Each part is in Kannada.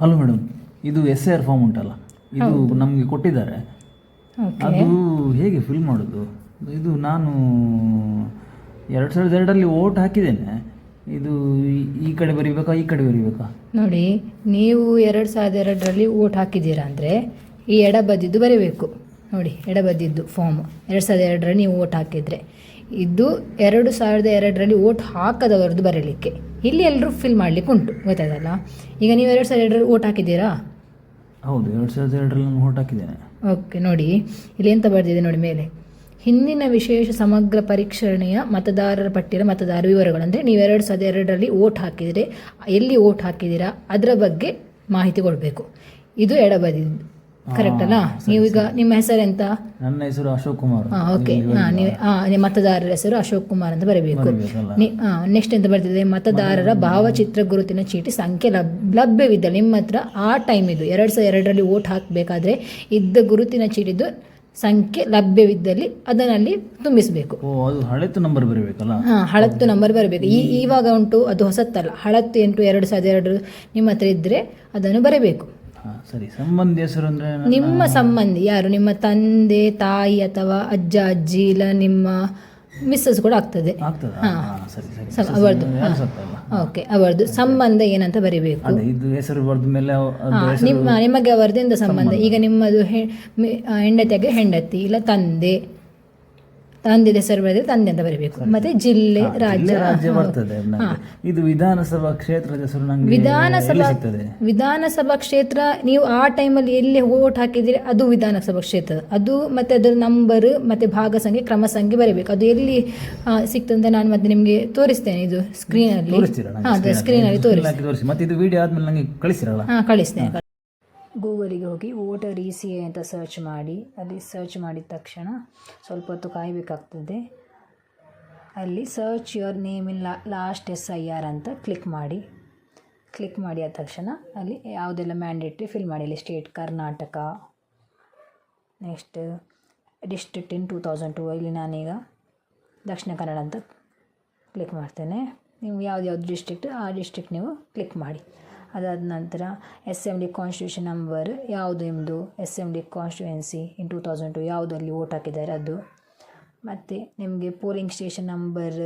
ಹಲೋ ಮೇಡಮ್, ಇದು SIR ಫಾರ್ಮ್ ಉಂಟಲ್ಲ, ಇದು ನಮಗೆ ಕೊಟ್ಟಿದ್ದಾರೆ. ಅದು ಹೇಗೆ ಫಿಲ್ ಮಾಡೋದು? ಇದು ನಾನು 2002ರಲ್ಲಿ ವೋಟ್ ಹಾಕಿದ್ದೇನೆ. ಇದು ಈ ಕಡೆ ಬರೀಬೇಕಾ, ಈ ಕಡೆ ಬರೀಬೇಕಾ? ನೋಡಿ, ನೀವು 2002ರಲ್ಲಿ ವೋಟ್ ಹಾಕಿದ್ದೀರಾ ಅಂದರೆ ಈ ಎಡಬದಿದ್ದು ಬರೀಬೇಕು. ನೋಡಿ, ಎಡಬದಿದ್ದು ಫಾರ್ಮ್ 2002ರಲ್ಲಿ ನೀವು ವೋಟ್ ಹಾಕಿದರೆ, ಇದು 2002ರಲ್ಲಿ ವೋಟ್ ಹಾಕದವರದ್ದು ಬರೀಲಿಕ್ಕೆ. ಇಲ್ಲಿ ಎಲ್ಲರೂ ಫಿಲ್ ಮಾಡಲಿಕ್ಕೆ ಉಂಟು, ಗೊತ್ತಾಯ್ತಲ್ಲ? ಈಗ ನೀವು 2002ರಲ್ಲಿ ವೋಟ್ ಹಾಕಿದ್ದೀರಾ? ಹೌದು, 2002ರಲ್ಲಿ ನಾನು ವೋಟ್ ಹಾಕಿದ್ದೇನೆ. ಓಕೆ, ನೋಡಿ ಇಲ್ಲಿ ಎಂತ ಬರೆದಿದೆ ನೋಡಿ ಮೇಲೆ, ಹಿಂದಿನ ವಿಶೇಷ ಸಮಗ್ರ ಪರೀಕ್ಷಣೆಯ ಮತದಾರರ ಪಟ್ಟಿಯ ಮತದಾರ ವಿವರಗಳು. ಅಂದರೆ ನೀವು 2002ರಲ್ಲಿ ವೋಟ್ ಹಾಕಿದರೆ ಎಲ್ಲಿ ವೋಟ್ ಹಾಕಿದ್ದೀರಾ ಅದರ ಬಗ್ಗೆ ಮಾಹಿತಿ ಕೊಡಬೇಕು. ಇದು ಎಡಬದಿದ್ದು, ಕರೆಕ್ಟ್ ಅಲ್ಲ? ನೀವೀಗ ನಿಮ್ಮ ಹೆಸರು ಎಂತ? ನನ್ನ ಹೆಸರು ಅಶೋಕ್ ಕುಮಾರ್. ಓಕೆ, ನೀವು ಮತದಾರರ ಹೆಸರು ಅಶೋಕ್ ಕುಮಾರ್ ಅಂತ ಬರೀಬೇಕು. ನೆಕ್ಸ್ಟ್ ಎಂತ ಬರ್ತಿದೆ? ಮತದಾರರ ಭಾವಚಿತ್ರ ಗುರುತಿನ ಚೀಟಿ ಸಂಖ್ಯೆ ಲಭ್ಯವಿದ್ದ ನಿಮ್ಮ ಹತ್ರ ಆ ಟೈಮ್ ಇದು 2002ರಲ್ಲಿ ವೋಟ್ ಹಾಕಬೇಕಾದ್ರೆ ಇದ್ದ ಗುರುತಿನ ಚೀಟಿದು ಸಂಖ್ಯೆ ಲಭ್ಯವಿದ್ದಲ್ಲಿ ಅದನ್ನಲ್ಲಿ ತುಂಬಿಸಬೇಕು. ಅದು ಹಳತ್ತು ನಂಬರ್ ಬರಬೇಕಲ್ಲ? ಹಳತ್ತು ನಂಬರ್ ಬರಬೇಕು. ಇವಾಗ ಉಂಟು, ಅದು ಹೊಸತ್ತಲ್ಲ. ಹಳತ್ತು 2002 ನಿಮ್ಮ ಹತ್ರ ಇದ್ದರೆ ಅದನ್ನು ಬರಬೇಕು. ಸರಿ. ಸಂಬಂಧಿ ಹೆಸರು ಅಂದರೆ ನಿಮ್ಮ ಸಂಬಂಧಿ ಯಾರು? ನಿಮ್ಮ ತಂದೆ, ತಾಯಿ ಅಥವಾ ಅಜ್ಜ, ಅಜ್ಜಿ, ಇಲ್ಲ ನಿಮ್ಮ ಮಿಸ್ಸಸ್ ಕೂಡ ಆಗ್ತದೆ. ಅವರದ್ದು. ಓಕೆ, ಅವರದ್ದು ಸಂಬಂಧ ಏನಂತ ಬರೀಬೇಕು. ನಿಮಗೆ ಅವರದಿಂದ ಸಂಬಂಧ. ಈಗ ನಿಮ್ಮದು ಹೆಂಡತಿಯಾಗಿ ಹೆಂಡತಿ, ಇಲ್ಲ ತಂದೆ ಹೆಸರು ಬರೆದ್ರೆ ತಂದೆ ಅಂತ ಬರೀಬೇಕು. ಮತ್ತೆ ಜಿಲ್ಲೆ, ರಾಜ್ಯ ಬರ್ತದೆ. ಇದು ವಿಧಾನಸಭಾ ಕ್ಷೇತ್ರದ ಹೆಸರು. ವಿಧಾನಸಭಾ ಕ್ಷೇತ್ರ ನೀವು ಆ ಟೈಮಲ್ಲಿ ಎಲ್ಲಿ ವೋಟ್ ಹಾಕಿದ್ದೀರಿ ಅದು ವಿಧಾನಸಭಾ ಕ್ಷೇತ್ರ. ಅದು ಮತ್ತೆ ಅದರ ನಂಬರ್ ಮತ್ತೆ ಭಾಗ ಸಂಖ್ಯೆ, ಕ್ರಮ ಸಂಖ್ಯೆ ಬರೀಬೇಕು. ಅದು ಎಲ್ಲಿ ಸಿಗ್ತದೆ ನಾನು ಮತ್ತೆ ನಿಮಗೆ ತೋರಿಸ್ತೇನೆ. ಇದು ಸ್ಕ್ರೀನಲ್ಲಿ ತೋರಿಸಿ. ಮತ್ತೆ ಇದು ವಿಡಿಯೋ ಆದ್ಮೇಲೆ ನನಗೆ ಕಳಿಸಿರಲ್ಲ? ಕಳಿಸ್ತೇನೆ. ಗೂಗಲಿಗೆ ಹೋಗಿ ವೋಟರ್ ECI ಅಂತ ಸರ್ಚ್ ಮಾಡಿ, ಅಲ್ಲಿ ಸರ್ಚ್ ಮಾಡಿದ ತಕ್ಷಣ ಸ್ವಲ್ಪ ಹೊತ್ತು ಕಾಯಬೇಕಾಗ್ತದೆ. ಅಲ್ಲಿ search your name in last SIR ಅಂತ ಕ್ಲಿಕ್ ಮಾಡಿ ಆದ ತಕ್ಷಣ ಅಲ್ಲಿ ಯಾವುದೆಲ್ಲ ಮ್ಯಾಂಡೇಟ್ರಿ ಫಿಲ್ ಮಾಡಿ. ಅಲ್ಲಿ ಸ್ಟೇಟ್ ಕರ್ನಾಟಕ, ನೆಕ್ಸ್ಟ್ ಡಿಸ್ಟ್ರಿಕ್ಟ್ ಇನ್ 2002. ಇಲ್ಲಿ ನಾನೀಗ ದಕ್ಷಿಣ ಕನ್ನಡ ಅಂತ ಕ್ಲಿಕ್ ಮಾಡ್ತೇನೆ. ನೀವು ಯಾವ್ದು ಡಿಸ್ಟ್ರಿಕ್ಟ್ ಆ ಡಿಸ್ಟ್ರಿಕ್ಟ್ ನೀವು ಕ್ಲಿಕ್ ಮಾಡಿ. ಅದಾದ ನಂತರ SMD ಕಾನ್ಸ್ಟಿಟ್ಯೂಷನ್ ನಂಬರ್ ಯಾವುದು ನಿಮ್ಮದು, SMD ಕಾನ್ಸ್ಟಿಟ್ಯೂಯೆನ್ಸಿ ಇನ್ 2002 ಯಾವುದಲ್ಲಿ ವೋಟ್ ಹಾಕಿದ್ದಾರೆ ಅದು. ಮತ್ತು ನಿಮಗೆ ಪೋಲಿಂಗ್ ಸ್ಟೇಷನ್ ನಂಬರ್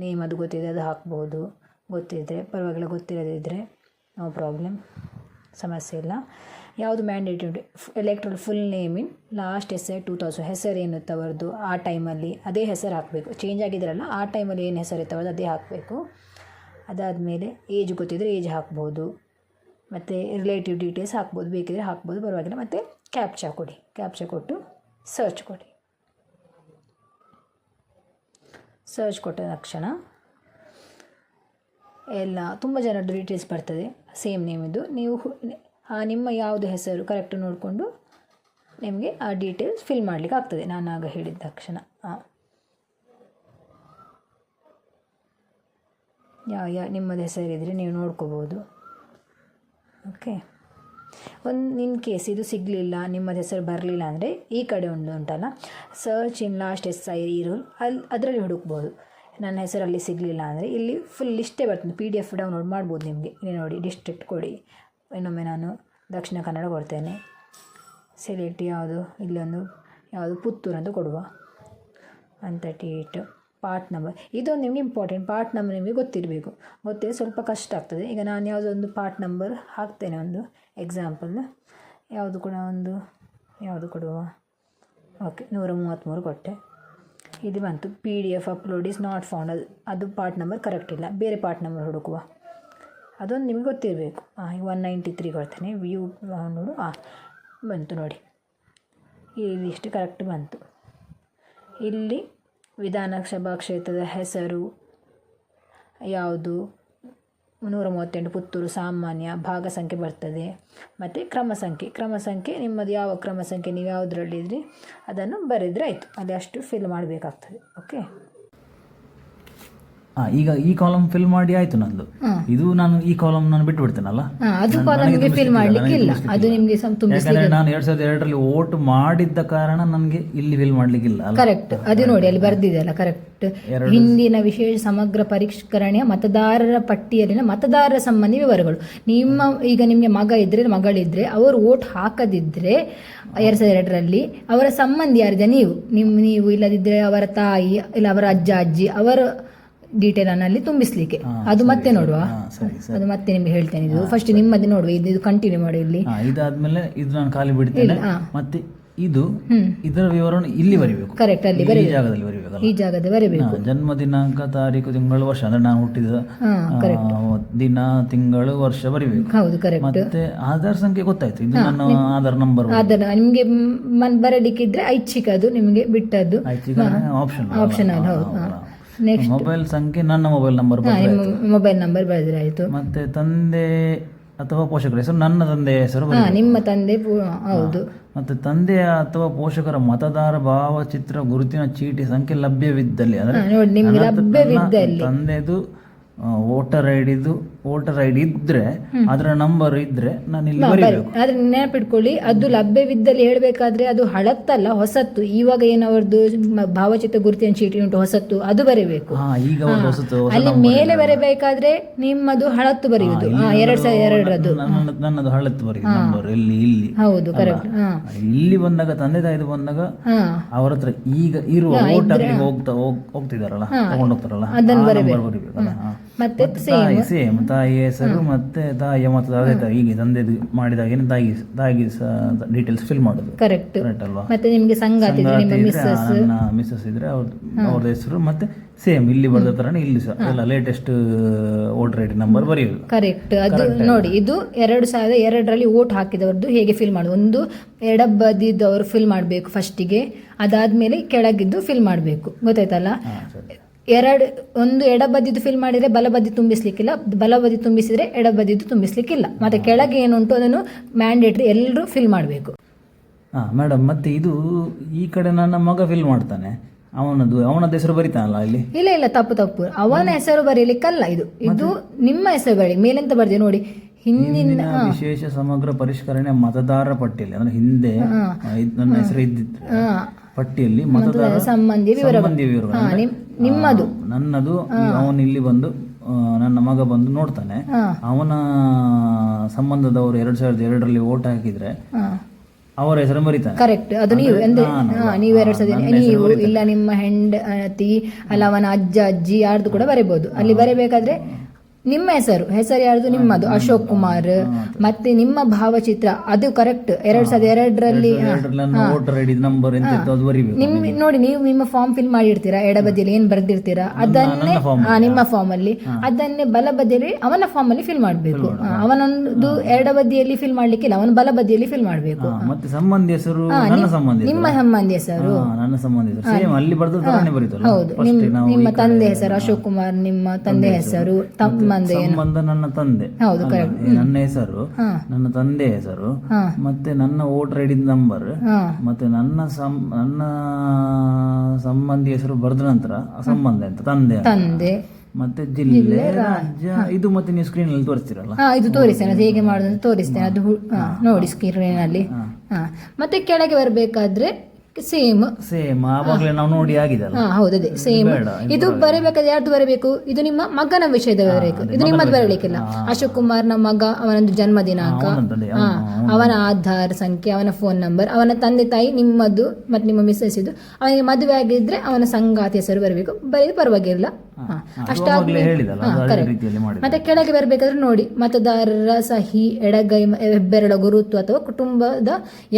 ನೇಮ್ ಅದು ಗೊತ್ತಿದೆ, ಅದು ಹಾಕ್ಬೋದು. ಗೊತ್ತಿದ್ದರೆ ಪರವಾಗಿಲ್ಲ, ಗೊತ್ತಿರೋದಿದ್ದರೆ ನೋ ಪ್ರಾಬ್ಲಮ್, ಸಮಸ್ಯೆ ಇಲ್ಲ. ಯಾವುದು ಮ್ಯಾಂಡೇಟ್ ಉಂಟು, electoral full name in last SIR 2000. ಹೆಸರು ಏನಿತ್ತು ಅವರದ್ದು ಆ ಟೈಮಲ್ಲಿ ಅದೇ ಹೆಸರು ಹಾಕಬೇಕು. ಚೇಂಜ್ ಆಗಿದ್ರಲ್ಲ ಆ ಟೈಮಲ್ಲಿ ಏನು ಹೆಸರು ಇತ್ತು ಅದೇ ಹಾಕಬೇಕು. ಅದಾದಮೇಲೆ ಏಜ್ ಗೊತ್ತಿದ್ದರೆ ಏಜ್ ಹಾಕ್ಬೋದು. ಮತ್ತು ರಿಲೇಟಿವ್ ಡೀಟೇಲ್ಸ್ ಹಾಕ್ಬೋದು, ಬೇಕಿದ್ರೆ ಹಾಕ್ಬೋದು, ಪರವಾಗಿಲ್ಲ. ಮತ್ತು ಕ್ಯಾಪ್ಚಾ ಕೊಡಿ. ಕ್ಯಾಪ್ಚಾ ಕೊಟ್ಟು ಸರ್ಚ್ ಕೊಡಿ. ಸರ್ಚ್ ಕೊಟ್ಟ ತಕ್ಷಣ ಎಲ್ಲ ತುಂಬ ಜನರದ್ದು ಡೀಟೇಲ್ಸ್ ಬರ್ತದೆ, ಸೇಮ್ ನೇಮಿದ್ದು. ನೀವು ನಿಮ್ಮ ಯಾವುದು ಹೆಸರು ಕರೆಕ್ಟ್ ನೋಡಿಕೊಂಡು ನಿಮಗೆ ಆ ಡೀಟೇಲ್ಸ್ ಫಿಲ್ ಮಾಡಲಿಕ್ಕೆ ಆಗ್ತದೆ. ನಾನು ಆಗ ಹೇಳಿದ ತಕ್ಷಣ ನಿಮ್ಮದು ಹೆಸರಿದ್ದರೆ ನೀವು ನೋಡ್ಕೋಬೋದು. ಓಕೆ, ಇನ್ ಕೇಸ್ ಇದು ಸಿಗಲಿಲ್ಲ, ನಿಮ್ಮದು ಹೆಸರು ಬರಲಿಲ್ಲ ಅಂದರೆ ಈ ಕಡೆ ಉಂಟಲ್ಲ ಸರ್ಚ್ ಇನ್ ಲಾಸ್ಟ್ SIR, ಅದರಲ್ಲಿ ಹುಡುಕ್ಬೋದು. ನನ್ನ ಹೆಸರಲ್ಲಿ ಸಿಗಲಿಲ್ಲ ಅಂದರೆ ಇಲ್ಲಿ ಫುಲ್ ಲಿಸ್ಟೇ ಬರ್ತದೆ. PDF ಡೌನ್ಲೋಡ್ ಮಾಡ್ಬೋದು ನಿಮಗೆ. ಇಲ್ಲಿ ನೋಡಿ, ಡಿಸ್ಟ್ರಿಕ್ಟ್ ಕೊಡಿ. ಇನ್ನೊಮ್ಮೆ ನಾನು ದಕ್ಷಿಣ ಕನ್ನಡ ಕೊಡ್ತೇನೆ. ಸೆಲೆಕ್ಟ್ ಯಾವುದು, ಇಲ್ಲೊಂದು ಯಾವುದು ಪುತ್ತೂರು ಅಂತ ಕೊಡುವ. 138 ಪಾರ್ಟ್ ನಂಬರ್. ಇದೊಂದು ನಿಮಗೆ ಇಂಪಾರ್ಟೆಂಟ್. ಪಾರ್ಟ್ ನಂಬರ್ ನಿಮಗೆ ಗೊತ್ತಿರಬೇಕು. ಗೊತ್ತಿದ್ರೆ ಸ್ವಲ್ಪ ಕಷ್ಟ ಆಗ್ತದೆ. ಈಗ ನಾನು ಯಾವುದೊಂದು ಪಾರ್ಟ್ ನಂಬರ್ ಹಾಕ್ತೇನೆ, ಒಂದು ಎಕ್ಸಾಂಪಲ್. ಯಾವುದು ಕೊಡುವ? ಓಕೆ, 133 ಕೊಟ್ಟೆ. ಇದು ಬಂತು. PDF upload is not found. ಅದು ಪಾರ್ಟ್ ನಂಬರ್ ಕರೆಕ್ಟ್ ಇಲ್ಲ, ಬೇರೆ ಪಾರ್ಟ್ ನಂಬರ್ ಹುಡುಕುವ. ಅದೊಂದು ನಿಮಗೆ ಗೊತ್ತಿರಬೇಕು. ಈಗ 193 ಕೊಡ್ತೇನೆ. ವ್ಯೂ ನೋಡು. ಬಂತು ನೋಡಿ, ಇಲ್ಲಿ ಇಷ್ಟು ಕರೆಕ್ಟ್ ಬಂತು. ಇಲ್ಲಿ ವಿಧಾನಸಭಾ ಕ್ಷೇತ್ರದ ಹೆಸರು ಯಾವುದು, 138 ಪುತ್ತೂರು ಸಾಮಾನ್ಯ, ಭಾಗ ಸಂಖ್ಯೆ ಬರ್ತದೆ. ಮತ್ತು ಕ್ರಮ ಸಂಖ್ಯೆ ನಿಮ್ಮದು ಯಾವ ಕ್ರಮ ಸಂಖ್ಯೆ ನೀವು ಯಾವುದರಲ್ಲಿದ್ದರೆ ಅದನ್ನು ಬರೆದರೆ ಆಯಿತು. ಅಲ್ಲಿ ಅಷ್ಟು ಫಿಲ್ ಮಾಡಬೇಕಾಗ್ತದೆ. ಓಕೆ, ಈಗ ಈ ಕಾಲಮ್ ಫಿಲ್ ಮಾಡಿ ಆಯ್ತು ನಂದು. ಇದು ನಾನು ಈ ಕಾಲಮ್ ನಾನು ಬಿಟ್ಟು ಬಿಡ್ತೇನಲ್ಲ, ಅದು ಕಾಲಮ್ಗೆ ಫಿಲ್ ಮಾಡಲಿಕ್ಕೆ ಇಲ್ಲ, ಅದು ನಿಮಗೆ ಯಾಕಂದ್ರೆ ನಾನು 2002ರಲ್ಲಿ ವೋಟ್ ಮಾಡಿದ್ದ ಕಾರಣ ನನಗೆ ಇಲ್ಲಿ ಫಿಲ್ ಮಾಡ್ಲಿಕ್ಕಿಲ್ಲ. ಕರೆಕ್ಟ್, ಅದು ನೋಡಿ ಅಲ್ಲಿ ಬರ್ದಿದೆಯಲ್ಲ, ಕರೆಕ್ಟ್. ಹಿಂದಿನ ವಿಶೇಷ ಸಮಗ್ರ ಪರಿಷ್ಕರಣೆಯ ಮತದಾರರ ಪಟ್ಟಿಯಲ್ಲಿನ ಮತದಾರರ ಸಂಬಂಧಿ ವಿವರಗಳು. ಈಗ ನಿಮಗೆ ಮಗ ಇದ್ರೆ ಮಗಳಿದ್ರೆ ಅವರು ವೋಟ್ ಹಾಕದಿದ್ರೆ 2002ರಲ್ಲಿ ಅವರ ಸಂಬಂಧಿ ಯಾರಿದೆ ನೀವು ಇಲ್ಲದಿದ್ದರೆ ಅವರ ತಾಯಿ ಇಲ್ಲ ಅವರ ಅಜ್ಜ ಅಜ್ಜಿ ಅವರ ಡೀಟೇಲ್ ಅಲ್ಲಿ ತುಂಬಿಸ್ಲಿಕ್ಕೆ. ಅದು ಮತ್ತೆ ನೋಡುವ, ಅದು ಮತ್ತೆ ನಿಮ್ಗೆ ಹೇಳ್ತೇನೆ. ಇದು ಫಸ್ಟ್ ನಿಮ್ಮದು ನೋಡುವ, ಇದು ಕಂಟಿನ್ಯೂ ಮಾಡಿ. ಇಲ್ಲಿ ಇದಾದ್ಮೇಲೆ ಇದು ನಾನು ಖಾಲಿ ಬಿಡ್ತೇನೆ. ಮತ್ತೆ ಇದು ಇದರ ವಿವರಣೆ ಇಲ್ಲಿ ಬರಿಬೇಕು. ಕರೆಕ್ಟ್, ಅಲ್ಲಿ ಈ ಜಾಗದಲ್ಲಿ ಬರಿಬೇಕು. ಈ ಜಾಗದಲ್ಲಿ ಬರಬೇಕು. ಜನ್ಮ ದಿನಾಂಕ, ತಾರೀಕು, ತಿಂಗಳು, ವರ್ಷ, ಅಂದ್ರೆ ನಾನು ಹುಟ್ಟಿದ ದಿನ, ತಿಂಗಳು, ವರ್ಷ ಬರಿಬೇಕು. ಹೌದು, ಕರೆಕ್ಟ್. ಮತ್ತೆ ಆಧಾರ್ ಸಂಖ್ಯೆ ಗೊತ್ತಾಯ್ತು, ಇದು ನನ್ನ ಆಧಾರ್ ನಂಬರ್. ಆಧಾರ್ ನಿಮ್ಗೆ ಬರಲಿಕ್ಕಿದ್ರೆ ಐಚ್ಛಿಕ, ಅದು ನಿಮ್ಗೆ ಬಿಟ್ಟದ್ದು ಆಪ್ಷನಲ್. ಹೌದು. ನೆಕ್ಸ್ಟ್ ಮೊಬೈಲ್ ಸಂಖ್ಯೆ, ನನ್ನ ಮೊಬೈಲ್ ನಂಬರ್, ಮೊಬೈಲ್ ನಂಬರ್ ಬರೆದ್ರೆ ಆಯ್ತು. ಮತ್ತೆ ತಂದೆ ಅಥವಾ ಪೋಷಕರ ಹೆಸರು, ನನ್ನ ತಂದೆಯ ಹೆಸರು, ನಿಮ್ಮ ತಂದೆ. ಹೌದು. ಮತ್ತೆ ತಂದೆಯ ಅಥವಾ ಪೋಷಕರ ಮತದಾರ ಭಾವಚಿತ್ರ ಗುರುತಿನ ಚೀಟಿ ಸಂಖ್ಯೆ ಲಭ್ಯವಿದ್ದಲ್ಲಿ, ಅಂದ್ರೆ ನೋಡಿ ನಿಮ್ಗೆ ಲಭ್ಯವಿದ್ದಲ್ಲಿ ತಂದೆದು ವೋಟರ್ ಐಡಿ ಇದ್ರೆ ಅದರ ನಂಬರ್ ಇದ್ರೆ ನಾನು ಇಲ್ಲಿ ಬರೀಬೇಕು. ಆದ್ರೆ ನೆನಪಿಟ್ಕೊಳ್ಳಿ, ಅದು ಲಭ್ಯವಿದ್ದಲ್ಲಿ ಹೇಳ್ಬೇಕಾದ್ರೆ ಅದು ಹಳತ್ತಲ್ಲ, ಹೊಸತ್ತು. ಇವಾಗ ಏನವರದ್ದು ಭಾವಚಿತ್ರ ಗುರುತಿನ ಚೀಟಿ ಉಂಟು ಹೊಸತ್ತು, ಅದು ಬರೀಬೇಕು. ಈಗ ಅಲ್ಲಿ ಮೇಲೆ ಬರಬೇಕಾದ್ರೆ ನಿಮ್ಮದು ಹಳತ್ತು ಬರೆಯುವುದು. 2002ರದ್ದು ನನ್ನದು ಹಳತ್ತು ಬರೆಯುವುದು ನಂಬರ್ ಇಲ್ಲಿ. ಹೌದು, ಕರೆಕ್ಟ್. ಇಲ್ಲಿ ಬಂದಾಗ ತಂದೆ ತಾಯಿದು ಬಂದಾಗ ಅವ್ರ ಹತ್ರ ಈಗ ಇರುವ ವೋಟರ್ ಹೋಗ್ತಿದಾರಲ್ಲ, ತಗೊಂಡು ಹೋಗ್ತಾರಲ್ಲ, ಅದನ್ನು ಬರಬೇಕು. ಮತ್ತೆ ಸೇಮ್ ತಾಯಿ ಹೆಸರು ಮತ್ತೆ ತಾಯಿಯ ಮತದಾರ, ಈಗ ತಂದೆದು ಮಾಡಿದಾಗ ತಾಯಿಗೆ ಡೀಟೇಲ್ಸ್ ಫಿಲ್ ಮಾಡೋದು. ಕರೆಕ್ಟ್ ಅಲ್ವಾ? ಮತ್ತೆ ನಿಮ್ಗೆ ಸಂಗಾತಿ ಮಿಸ್ಸಸ್ ಇದ್ರೆ ಅವ್ರದ್ದು ಹೆಸರು ಮತ್ತೆ ಸೇಮ್ ಇಲ್ಲಿ ಬರ್ದ ತರನೇ ಇಲ್ಲಿ ಸಹ ಎಲ್ಲ ಲೇಟೆಸ್ಟ್ ವೋಟರ್ ಐಡಿ ನಂಬರ್ ಬರೆಯೋದು. ಕರೆಕ್ಟ್. ಅದು ನೋಡಿ, ಇದು 2002ರಲ್ಲಿ ವೋಟ್ ಹಾಕಿದವ್ರದ್ದು ಹೇಗೆ ಫಿಲ್ ಮಾಡೋದು. ಒಂದು ಎಡಬದಿದವರು ಫಿಲ್ ಮಾಡಬೇಕು ಫಸ್ಟಿಗೆ, ಅದಾದ್ಮೇಲೆ ಕೆಳಗಿದ್ದು ಫಿಲ್ ಮಾಡಬೇಕು. ಗೊತ್ತಾಯ್ತಲ್ಲ? ಒಂದು ಎಡಬದಿದ್ದು ಫಿಲ್ ಮಾಡಿದರೆ ಬಲಬದಿ ತುಂಬಿಸ್ಲಿಕ್ಕಿಲ್ಲ, ಬಲಬದಿ ತುಂಬಿಸಿದ್ರೆ ಎಡಬದಿದ್ದು ತುಂಬಿಸ್ಲಿಕ್ಕಿಲ್ಲ. ಮತ್ತೆ ಕೆಳಗೆ ಏನುಂಟು ಅದನ್ನು ಮ್ಯಾಂಡೇಟ್ರಿ ಎಲ್ಲರೂ ಫಿಲ್ ಮಾಡಬೇಕು. ಮೇಡಮ್, ಮತ್ತೆ ಇದು ಈ ಕಡೆ ನನ್ನ ಮಗ ಫಿಲ್ ಮಾಡ್ತಾನೆ, ಅವನದ್ದು ಹೆಸರು ಬರಿತಾನಲ್ಲ ಇಲ್ಲಿ. ಇಲ್ಲ, ತಪ್ಪು. ಅವನ ಹೆಸರು ಬರೀಲಿಕ್ಕಲ್ಲ, ಇದು ನಿಮ್ಮ ಹೆಸರು ಬರೀ. ಮೇಲೆಂತ ಬರ್ದೆ ನೋಡಿ, ಹಿಂದಿನ ವಿಶೇಷ ಸಮಗ್ರ ಪರಿಷ್ಕರಣೆ ಮತದಾರರ ಪಟ್ಟಿಯಲ್ಲಿ, ಅಂದ್ರೆ ಹಿಂದೆ ನನ್ನ ಹೆಸರು ಇದ್ದಿದ್ರೆ ಪಟ್ಟಿಯಲ್ಲಿ ಮತದಾರ ಸಂಬಂಧಿ ವಿವರಗಳು ನಿಮ್ಮದು ನನ್ನದು. ಅವನು ಇಲ್ಲಿ ಬಂದು ನನ್ನ ಮಗ ಬಂದು ನೋಡ್ತಾನೆ, ಅವನ ಸಂಬಂಧದವರು 2002ರಲ್ಲಿ ವೋಟ್ ಹಾಕಿದ್ರೆ ಅವರ ಹೆಸರು ಬರೀತಾನೆ. ಕರೆಕ್ಟ್. ಅದು ನೀವು 2000 ನೀವು ಇಲ್ಲ ನಿಮ್ಮ ಹೆಂಡತಿ ಅಲ್ಲ ಅವನ ಅಜ್ಜ ಅಜ್ಜಿ ಯಾರ್ದು ಕೂಡ ಬರೀಬಹುದು. ಅಲ್ಲಿ ಬರೀಬೇಕಾದ್ರೆ ನಿಮ್ಮ ಹೆಸರು ಯಾರ್ದು, ನಿಮ್ಮದು ಅಶೋಕ್ ಕುಮಾರ್, ಮತ್ತೆ ನಿಮ್ಮ ಭಾವಚಿತ್ರ, ಅದು ಕರೆಕ್ಟ್. 2002ರಲ್ಲಿ ನೋಡಿ, ನೀವು ನಿಮ್ಮ ಫಾರ್ಮ್ ಫಿಲ್ ಮಾಡಿರ್ತೀರಾ, ಎಡಬದಿಯಲ್ಲಿ ಏನ್ ಬರ್ದಿರ್ತೀರಾ ಅದನ್ನೇ ನಿಮ್ಮ ಫಾರ್ಮ್ ಅಲ್ಲಿ, ಅದನ್ನೇ ಬಲಬದಿಯಲ್ಲಿ ಅವನ ಫಾರ್ಮ್ ಅಲ್ಲಿ ಫಿಲ್ ಮಾಡಬೇಕು. ಅವನೊಂದು ಎಡಬದಿಯಲ್ಲಿ ಫಿಲ್ ಮಾಡ್ಲಿಕ್ಕಿಲ್ಲ, ಅವನ ಬಲಬದಿಯಲ್ಲಿ ಫಿಲ್ ಮಾಡಬೇಕು. ನಿಮ್ಮ ಸಂಬಂಧಿ ಹೆಸರು ಹೌದು, ನಿಮ್ಮ ತಂದೆ ಹೆಸರು ಅಶೋಕ್ ಕುಮಾರ್, ನಿಮ್ಮ ತಂದೆ ಹೆಸರು, ಸಂಬಂಧ ನನ್ನ ತಂದೆ, ಹೌದು, ನನ್ನ ಹೆಸರು, ನನ್ನ ತಂದೆ ಹೆಸರು, ಮತ್ತೆ ನನ್ನ ವೋಟರ್ ಐಡಿ ನಂಬರ್, ಮತ್ತೆ ನನ್ನ ಸಂಬಂಧಿ ಹೆಸರು ಬರೆದ ನಂತರ ಸಂಬಂಧ ಅಂತ ತಂದೆ ಮತ್ತೆ ಜಿಲ್ಲೆ, ರಾಜ್ಯ. ಇದು ಮತ್ತೆ ನೀವು ಸ್ಕ್ರೀನ್ ಅಲ್ಲಿ ತೋರಿಸ್ತೀರಲ್ಲ, ಇದು ತೋರಿಸ್ತೇನೆ, ಅದು ಹೇಗೆ ಮಾಡೋದು ತೋರಿಸ್ತೇನೆ. ಅದು ನೋಡಿ ಸ್ಕ್ರೀನ್ ಅಲ್ಲಿ. ಮತ್ತೆ ಕೆಳಗೆ ಬರಬೇಕಾದ್ರೆ ಸೇಮ್ ಆವಾಗಲೇ ನಾವು ನೋಡಿ ಆಗಿದಲ್ಲ. ಹೌದು, ಅದೇ ಸೇಮ್. ಇದು ಬರಬೇಕಾದ್ರೆ ಯಾರ್ದು ಬರಬೇಕು, ಇದು ನಿಮ್ಮ ಮಗನ ವಿಷಯದ ಬರಬೇಕು, ಇದು ನಿಮ್ಮದು ಬರಲಿಕ್ಕಿಲ್ಲ. ಅಶೋಕ್ ಕುಮಾರ್ನ ಮಗ, ಅವನದು ಜನ್ಮ ದಿನಾಂಕ, ಅವನ ಆಧಾರ್ ಸಂಖ್ಯೆ, ಅವನ ಫೋನ್ ನಂಬರ್, ಅವನ ತಂದೆ ತಾಯಿ ನಿಮ್ಮದು ಮತ್ತೆ ನಿಮ್ಮ ಮಿಸ್ಸಸ್ ಇದು. ಅವನಿಗೆ ಮದುವೆ ಆಗಿದ್ರೆ ಅವನ ಸಂಗಾತಿ ಹೆಸರು ಬರಬೇಕು, ಬರೀ ಪರವಾಗಿಲ್ಲ. ಮತ್ತೆ ಕೆಳಗೆ ಬರಬೇಕಾದ್ರೆ ನೋಡಿ, ಮತದಾರರ ಸಹಿ, ಎಡಗೈ ಹೆಬ್ಬೆರಳ ಗುರುತು ಅಥವಾ ಕುಟುಂಬದ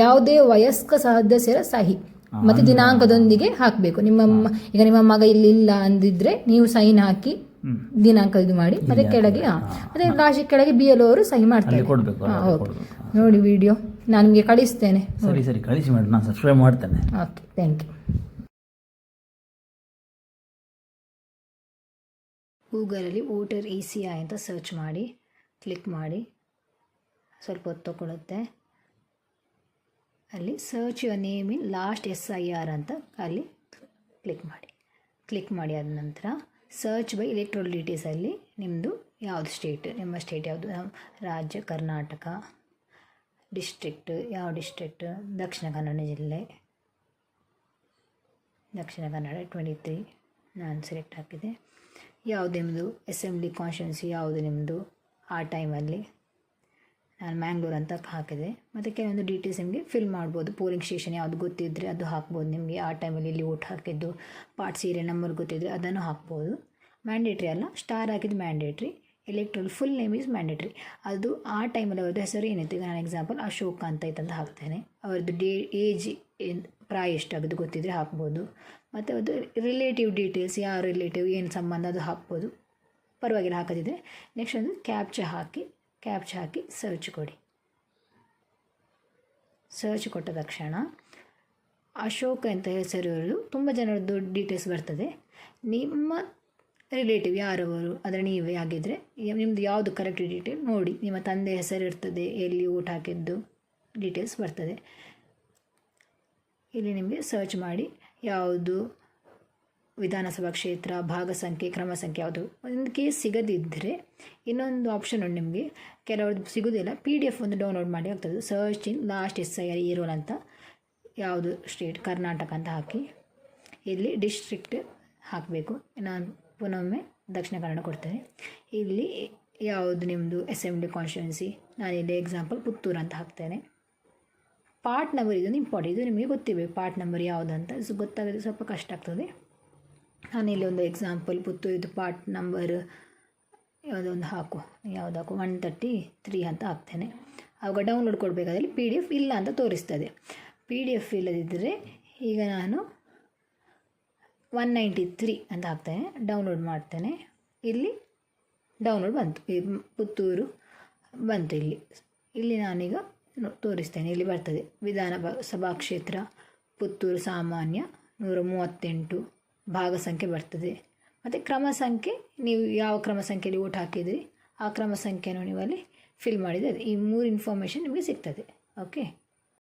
ಯಾವುದೇ ವಯಸ್ಕ ಸದಸ್ಯರ ಸಹಿ ಮತ್ತೆ ದಿನಾಂಕದೊಂದಿಗೆ ಹಾಕಬೇಕು. ಈಗ ನಿಮ್ಮ ಮಗ ಇಲ್ಲಿ ಇಲ್ಲ ಅಂದಿದ್ರೆ ನೀವು ಸೈನ್ ಹಾಕಿ ದಿನಾಂಕ ಇದು ಮಾಡಿ, ಮತ್ತೆ ಕೆಳಗೆ ಮತ್ತೆ ಲಾಸ್ಟ್ ಕೆಳಗೆ BLO ಅವರು ಸಹಿ ಮಾಡ್ತಾರೆ. ನೋಡಿ ವಿಡಿಯೋ ನಾನು ನಿಮಗೆ ಕಳಿಸ್ತೇನೆ. ಸರಿ ಕಳಿಸಿ ಮಾಡಿ, ನಾನು ಸಬ್ಸ್ಕ್ರೈಬ್ ಮಾಡ್ತೇನೆ. Okay, thank you. ಗೂಗಲಲ್ಲಿ ವೋಟರ್ ECI ಅಂತ ಸರ್ಚ್ ಮಾಡಿ, ಕ್ಲಿಕ್ ಮಾಡಿ, ಸ್ವಲ್ಪ ಹೊತ್ತು ತಗೊಳುತ್ತೆ. ಅಲ್ಲಿ search your name in last SIR ಅಂತ ಅಲ್ಲಿ ಕ್ಲಿಕ್ ಮಾಡಿ ಆದ ನಂತರ ಸರ್ಚ್ ಬೈ ಎಲೆಕ್ಟ್ರಲ್ ಡೀಟೇಲ್ಸಲ್ಲಿ ನಿಮ್ಮದು ಯಾವುದು ಸ್ಟೇಟ್, ನಿಮ್ಮ ಸ್ಟೇಟ್ ಯಾವುದು, ರಾಜ್ಯ ಕರ್ನಾಟಕ, ಡಿಸ್ಟ್ರಿಕ್ಟ್ ಯಾವ ಡಿಸ್ಟ್ರಿಕ್ಟ್, ದಕ್ಷಿಣ ಕನ್ನಡ ಜಿಲ್ಲೆ, ದಕ್ಷಿಣ ಕನ್ನಡ 23 ನಾನು ಸೆಲೆಕ್ಟ್ ಹಾಕಿದೆ. ಯಾವುದು ನಿಮ್ಮದು ಅಸೆಂಬ್ಲಿ ಕಾನ್ಸ್ಟಿಟ್ಯೂನ್ಸಿ ಯಾವುದು ನಿಮ್ಮದು ಆ ಟೈಮಲ್ಲಿ, ನಾನು ಮ್ಯಾಂಗ್ಳೂರ್ ಅಂತ ಹಾಕಿದೆ. ಮತ್ತು ಕೆಲವೊಂದು ಡೀಟೇಲ್ಸ್ ನಿಮಗೆ ಫಿಲ್ ಮಾಡ್ಬೋದು. ಪೋಲಿಂಗ್ ಸ್ಟೇಷನ್ ಯಾವುದು ಗೊತ್ತಿದ್ದರೆ ಅದು ಹಾಕ್ಬೋದು ನಿಮಗೆ, ಆ ಟೈಮಲ್ಲಿ ಇಲ್ಲಿ ಓಟ್ ಹಾಕಿದ್ದು, ಪಾರ್ಟ್ ಸೀರಿಯಲ್ ನಂಬರ್ ಗೊತ್ತಿದ್ದರೆ ಅದನ್ನು ಹಾಕ್ಬೋದು. ಮ್ಯಾಂಡೇಟ್ರಿ ಅಲ್ಲ, ಸ್ಟಾರ್ ಹಾಕಿದ್ದು mandatory. Electoral full name is mandatory. ಅದು ಆ ಟೈಮಲ್ಲಿ ಅವ್ರದ್ದು ಹೆಸರು ಏನಿತ್ತು, ಈಗ ನಾನು ಎಕ್ಸಾಂಪಲ್ ಅಶೋಕ್ ಅಂತ ಇತ್ತಂತ ಹಾಕ್ತೇನೆ. ಅವ್ರದ್ದು ಏಜ್ ಪ್ರಾಯ ಎಷ್ಟಾಗೋದು ಗೊತ್ತಿದ್ದರೆ ಹಾಕ್ಬೋದು. ಮತ್ತು ಅದು ರಿಲೇಟಿವ್ ಡೀಟೇಲ್ಸ್, ಯಾವ ರಿಲೇಟಿವ್ ಏನು ಸಂಬಂಧ ಅದು ಹಾಕ್ಬೋದು, ಪರವಾಗಿಲ್ಲ ಹಾಕೋದಿದ್ರೆ. ನೆಕ್ಸ್ಟ್ ಒಂದು ಕ್ಯಾಪ್ಚಾ ಹಾಕಿ ಸರ್ಚ್ ಕೊಡಿ. ಸರ್ಚ್ ಕೊಟ್ಟ ತಕ್ಷಣ ಅಶೋಕ್ ಅಂತ ಹೆಸರು ತುಂಬ ಜನರದ್ದು ಡೀಟೇಲ್ಸ್ ಬರ್ತದೆ. ನಿಮ್ಮ ರಿಲೇಟಿವ್ ಯಾರವರು ಅದರ ನೀವೇ ಆಗಿದ್ದರೆ ನಿಮ್ಮದು ಯಾವುದು ಕರೆಕ್ಟ್ ಡೀಟೇಲ್ ನೋಡಿ. ನಿಮ್ಮ ತಂದೆ ಹೆಸರು ಇರ್ತದೆ, ಎಲ್ಲಿ ಓಟ್ ಹಾಕಿದ್ದು ಡೀಟೇಲ್ಸ್ ಬರ್ತದೆ. ಇಲ್ಲಿ ನಿಮಗೆ ಸರ್ಚ್ ಮಾಡಿ ಯಾವುದು ವಿಧಾನಸಭಾ ಕ್ಷೇತ್ರ, ಭಾಗ ಸಂಖ್ಯೆ, ಕ್ರಮ ಸಂಖ್ಯೆ ಯಾವುದು. ಒಂದು ಕೇಸ್ ಸಿಗದಿದ್ದರೆ ಇನ್ನೊಂದು ಆಪ್ಷನ್ ಉಂಟು ನಿಮಗೆ, ಕೆಲವ್ರದ್ದು ಸಿಗೋದಿಲ್ಲ, PDF ಒಂದು ಡೌನ್ಲೋಡ್ ಮಾಡಿ ಆಗ್ತದೆ. Search in last SIR roll ಅಂತ, ಯಾವುದು ಸ್ಟೇಟ್ ಕರ್ನಾಟಕ ಅಂತ ಹಾಕಿ ಇಲ್ಲಿ ಡಿಸ್ಟ್ರಿಕ್ಟ್ ಹಾಕಬೇಕು. ನಾನು ಪುನೊಮ್ಮೆ ದಕ್ಷಿಣ ಕನ್ನಡ ಕೊಡ್ತೇನೆ. ಇಲ್ಲಿ ಯಾವುದು ನಿಮ್ಮದು ಅಸೆಂಬ್ಲಿ ಕಾನ್ಸ್ಟಿಟ್ಯೂನ್ಸಿ, ನಾನಿಲ್ಲಿ ಎಕ್ಸಾಂಪಲ್ ಪುತ್ತೂರು ಅಂತ ಹಾಕ್ತೇನೆ. ಪಾರ್ಟ್ ನಂಬರ್ ಇದೊಂದು ಇಂಪಾರ್ಟೆಂಟ್, ಇದು ನಿಮಗೆ ಗೊತ್ತಿರಬೇಕು ಪಾರ್ಟ್ ನಂಬರ್ ಯಾವುದಂತ. ಗೊತ್ತಾಗೋದು ಸ್ವಲ್ಪ ಕಷ್ಟ ಆಗ್ತದೆ. ನಾನಿಲ್ಲಿ ಒಂದು ಎಕ್ಸಾಂಪಲ್ ಪುತ್ತೂರಿದು ಪಾರ್ಟ್ ನಂಬರ್ ಯಾವುದೊಂದು ಹಾಕು 133 ಅಂತ ಹಾಕ್ತೇನೆ. ಆವಾಗ ಡೌನ್ಲೋಡ್ ಕೊಡಬೇಕಾದಲ್ಲಿ PDF ಇಲ್ಲ ಅಂತ ತೋರಿಸ್ತದೆ. PDF ಇಲ್ಲದಿದ್ದರೆ ಈಗ ನಾನು 193 ಅಂತ ಹಾಕ್ತೇನೆ, ಡೌನ್ಲೋಡ್ ಮಾಡ್ತೇನೆ. ಇಲ್ಲಿ ಡೌನ್ಲೋಡ್ ಬಂತು, ಪುತ್ತೂರು ಬಂತು. ಇಲ್ಲಿ ನಾನೀಗ ತೋರಿಸ್ತೇನೆ. ಇಲ್ಲಿ ಬರ್ತದೆ ವಿಧಾನಸಭಾ ಕ್ಷೇತ್ರ ಪುತ್ತೂರು ಸಾಮಾನ್ಯ 138 ಭಾಗ ಸಂಖ್ಯೆ ಬರ್ತದೆ. ಮತ್ತು ಕ್ರಮ ಸಂಖ್ಯೆ, ನೀವು ಯಾವ ಕ್ರಮ ಸಂಖ್ಯೆಯಲ್ಲಿ ಓಟ್ ಹಾಕಿದ್ರಿ ಆ ಕ್ರಮ ಸಂಖ್ಯೆಯನ್ನು ನೀವು ಅಲ್ಲಿ ಫಿಲ್ ಮಾಡಿದರೆ ಈ 3 ಇನ್ಫಾರ್ಮೇಷನ್ ನಿಮಗೆ ಸಿಗ್ತದೆ. ಓಕೆ.